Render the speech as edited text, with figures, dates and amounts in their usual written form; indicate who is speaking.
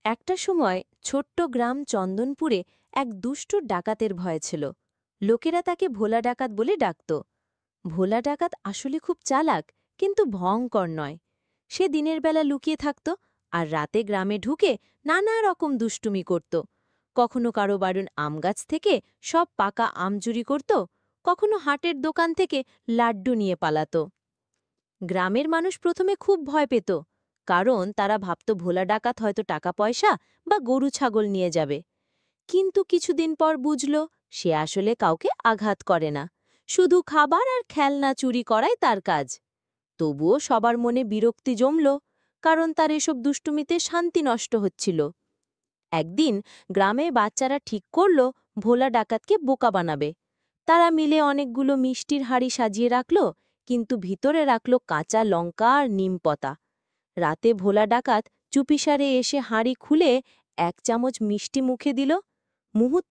Speaker 1: একটা সময় ছোট্ট গ্রাম চন্দনপুরে এক দুষ্টু ডাকাতের ভয় ছিল। লোকেরা তাকে ভোলা ডাকাত বলে ডাকত। ভোলা ডাকাত আসলে খুব চালাক, কিন্তু ভয়ঙ্কর নয়। সে দিনের বেলা লুকিয়ে থাকত আর রাতে গ্রামে ঢুকে নানা রকম দুষ্টুমি করত। কখনো কারো বাড়ির আম গাছ থেকে সব পাকা আম চুরি করত, কখনো হাটের দোকান থেকে লাড্ডু নিয়ে পালাত। গ্রামের মানুষ প্রথমে খুব ভয় পেত, কারণ তারা ভাবত ভোলা ডাকাত হয়তো টাকা পয়সা বা গরু ছাগল নিয়ে যাবে। কিন্তু কিছুদিন পর বুঝল সে আসলে কাউকে আঘাত করে না, শুধু খাবার আর খেলনা চুরি করাই তার কাজ। তবুও সবার মনে বিরক্তি জমল, কারণ তার এসব দুষ্টুমিতে শান্তি নষ্ট হচ্ছিল। একদিন গ্রামে বাচ্চারা ঠিক করল ভোলা ডাকাতকে বোকা বানাবে। তারা মিলে অনেকগুলো মিষ্টির হাড়ি সাজিয়ে রাখল, কিন্তু ভিতরে রাখল কাঁচা লঙ্কা আর নিমপাতা। রাতে ভোলা ডাকাত চুপিসারে এসে হাঁড়ি খুলে এক চামচ মিষ্টি মুখে দিল। মুহূর্তে